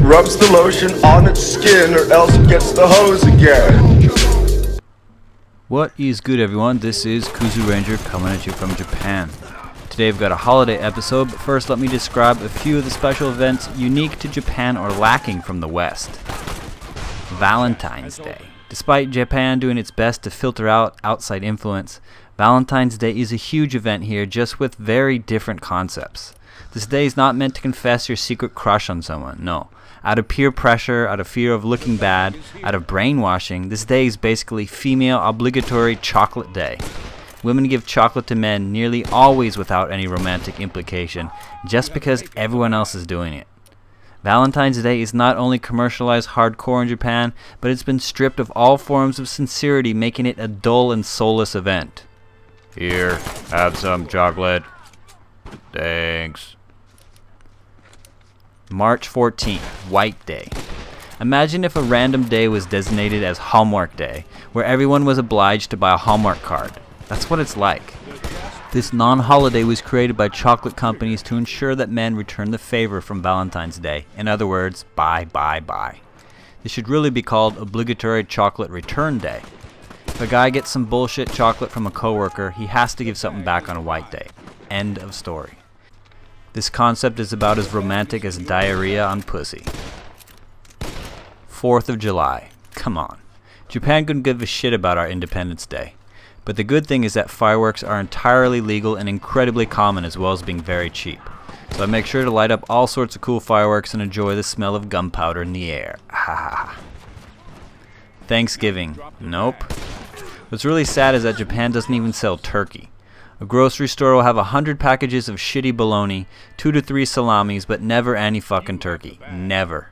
rubs the lotion on its skin, or else it gets the hose again. What is good, everyone? This is Kuzu Ranger coming at you from Japan. Today I've got a holiday episode, but first let me describe a few of the special events unique to Japan or lacking from the West. Valentine's Day. Despite Japan doing its best to filter out outside influence, Valentine's Day is a huge event here, just with very different concepts. This day is not meant to confess your secret crush on someone, no. Out of peer pressure, out of fear of looking bad, out of brainwashing, this day is basically female obligatory chocolate day. Women give chocolate to men nearly always without any romantic implication, just because everyone else is doing it. Valentine's Day is not only commercialized hardcore in Japan, but it's been stripped of all forms of sincerity, making it a dull and soulless event. Here, have some chocolate. Thanks. March 14th, White Day. Imagine if a random day was designated as Hallmark Day, where everyone was obliged to buy a Hallmark card. That's what it's like. This non-holiday was created by chocolate companies to ensure that men return the favor from Valentine's Day. In other words, buy, buy, buy. This should really be called Obligatory Chocolate Return Day. If a guy gets some bullshit chocolate from a coworker, he has to give something back on a white day. End of story. This concept is about as romantic as diarrhea on pussy. 4th of July. Come on. Japan couldn't give a shit about our Independence Day. But the good thing is that fireworks are entirely legal and incredibly common, as well as being very cheap. So I make sure to light up all sorts of cool fireworks and enjoy the smell of gunpowder in the air. Thanksgiving. Nope. What's really sad is that Japan doesn't even sell turkey. A grocery store will have 100 packages of shitty bologna, 2 to 3 salamis, but never any fucking turkey. Never.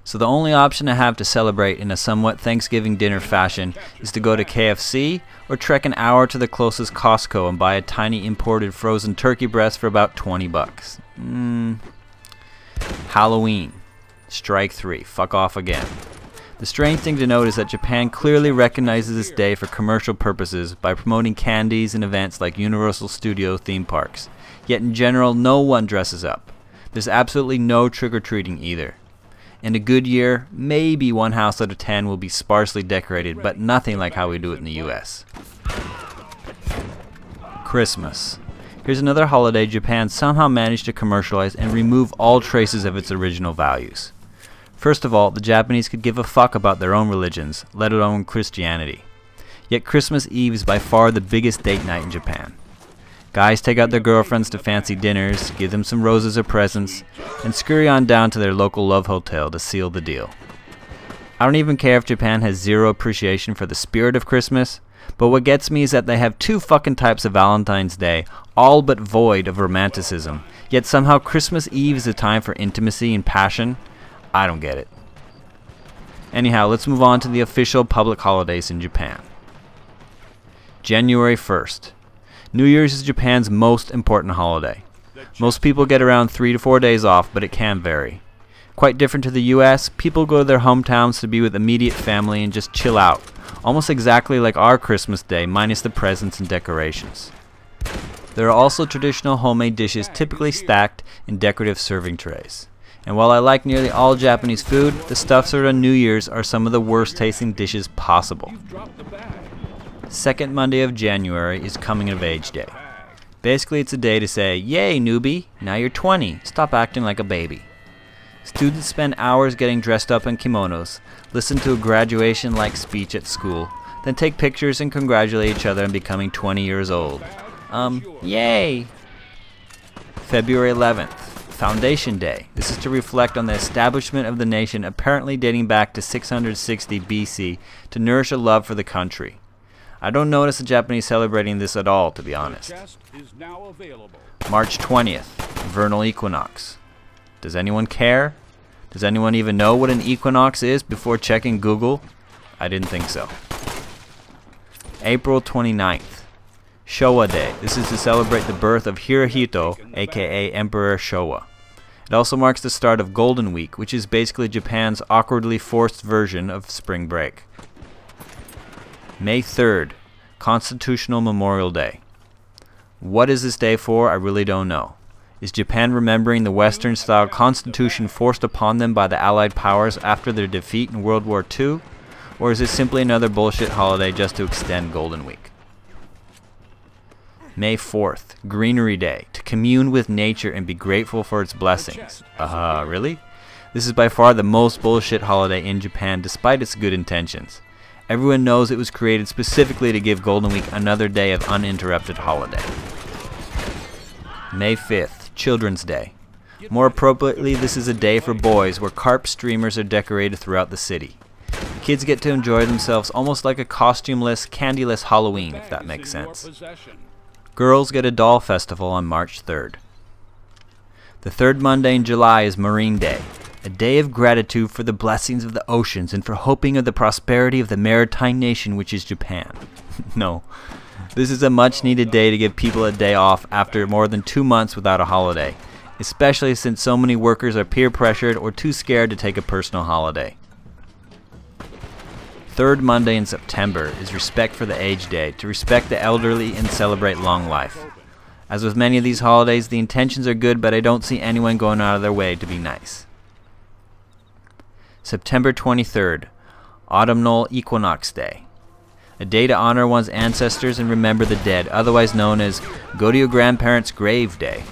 So the only option I have to celebrate in a somewhat Thanksgiving dinner fashion is to go to KFC or trek an hour to the closest Costco and buy a tiny imported frozen turkey breast for about 20 bucks. Halloween. Strike 3. Fuck off again. The strange thing to note is that Japan clearly recognizes this day for commercial purposes by promoting candies and events like Universal Studio theme parks. Yet in general, no one dresses up. There's absolutely no trick-or-treating either. In a good year, maybe 1 house out of 10 will be sparsely decorated, but nothing like how we do it in the US. Christmas. Here's another holiday Japan somehow managed to commercialize and remove all traces of its original values. First of all, the Japanese could give a fuck about their own religions, let alone Christianity. Yet Christmas Eve is by far the biggest date night in Japan. Guys take out their girlfriends to fancy dinners, give them some roses or presents, and scurry on down to their local love hotel to seal the deal. I don't even care if Japan has zero appreciation for the spirit of Christmas, but what gets me is that they have 2 fucking types of Valentine's Day, all but void of romanticism, yet somehow Christmas Eve is a time for intimacy and passion. I don't get it. Anyhow, let's move on to the official public holidays in Japan. January 1st. New Year's is Japan's most important holiday. Most people get around 3 to 4 days off, but it can vary. Quite different to the US, people go to their hometowns to be with immediate family and just chill out, almost exactly like our Christmas Day, minus the presents and decorations. There are also traditional homemade dishes typically stacked in decorative serving trays. And while I like nearly all Japanese food, the stuff served on New Year's are some of the worst tasting dishes possible. Second Monday of January is Coming of Age Day. Basically, it's a day to say, yay newbie, now you're 20, stop acting like a baby. Students spend hours getting dressed up in kimonos, listen to a graduation-like speech at school, then take pictures and congratulate each other on becoming 20 years old. Yay! February 11th, Foundation Day. This is to reflect on the establishment of the nation, apparently dating back to 660 BC, to nourish a love for the country. I don't notice the Japanese celebrating this at all, to be honest. March 20th, Vernal Equinox. Does anyone care? Does anyone even know what an equinox is before checking Google? I didn't think so. April 29th, Showa Day. This is to celebrate the birth of Hirohito, aka Emperor Showa. It also marks the start of Golden Week, which is basically Japan's awkwardly forced version of spring break. May 3rd, Constitutional Memorial Day. What is this day for? I really don't know. Is Japan remembering the Western-style constitution forced upon them by the Allied powers after their defeat in World War II? Or is this simply another bullshit holiday just to extend Golden Week? May 4th, Greenery Day, to commune with nature and be grateful for its blessings. Really? This is by far the most bullshit holiday in Japan despite its good intentions. Everyone knows it was created specifically to give Golden Week another day of uninterrupted holiday. May 5th, Children's Day. More appropriately, this is a day for boys where carp streamers are decorated throughout the city. Kids get to enjoy themselves almost like a costumeless, candyless Halloween, if that makes sense. Girls get a doll festival on March 3rd. The third Monday in July is Marine Day, a day of gratitude for the blessings of the oceans and for hoping of the prosperity of the maritime nation which is Japan. No. This is a much needed day to give people a day off after more than 2 months without a holiday, especially since so many workers are peer pressured or too scared to take a personal holiday. Third Monday in September is Respect for the Aged Day, to respect the elderly and celebrate long life. As with many of these holidays, the intentions are good, but I don't see anyone going out of their way to be nice. September 23rd, Autumnal Equinox Day. A day to honor one's ancestors and remember the dead, otherwise known as Go to Your Grandparents' Grave Day.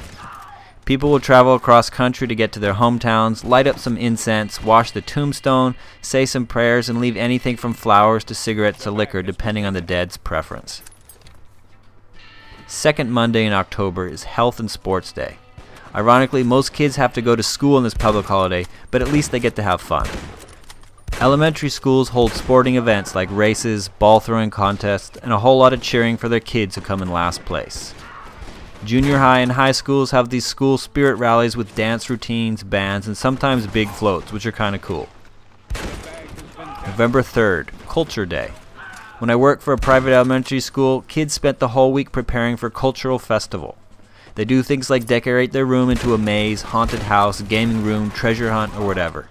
People will travel across country to get to their hometowns, light up some incense, wash the tombstone, say some prayers, and leave anything from flowers to cigarettes to liquor, depending on the dead's preference. Second Monday in October is Health and Sports Day. Ironically, most kids have to go to school on this public holiday, but at least they get to have fun. Elementary schools hold sporting events like races, ball throwing contests, and a whole lot of cheering for their kids who come in last place. Junior high and high schools have these school spirit rallies with dance routines, bands, and sometimes big floats, which are kind of cool. November 3rd, Culture Day. When I worked for a private elementary school, kids spent the whole week preparing for cultural festival. They do things like decorate their room into a maze, haunted house, gaming room, treasure hunt, or whatever.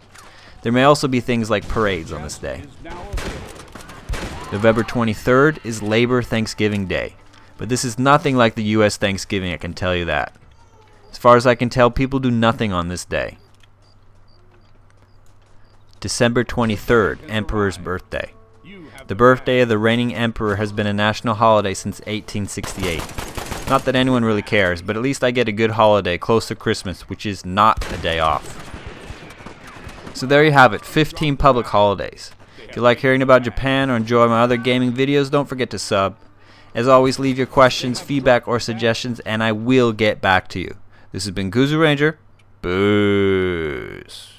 There may also be things like parades on this day. November 23rd is Labor Thanksgiving Day, but this is nothing like the US Thanksgiving, I can tell you that. As far as I can tell, people do nothing on this day. December 23rd, Emperor's Birthday. The birthday of the reigning emperor has been a national holiday since 1868. Not that anyone really cares, but at least I get a good holiday close to Christmas, which is not a day off. So there you have it, 15 public holidays. If you like hearing about Japan or enjoy my other gaming videos, don't forget to sub. As always, leave your questions, feedback, or suggestions, and I will get back to you. This has been Kuzu Ranger. Booze.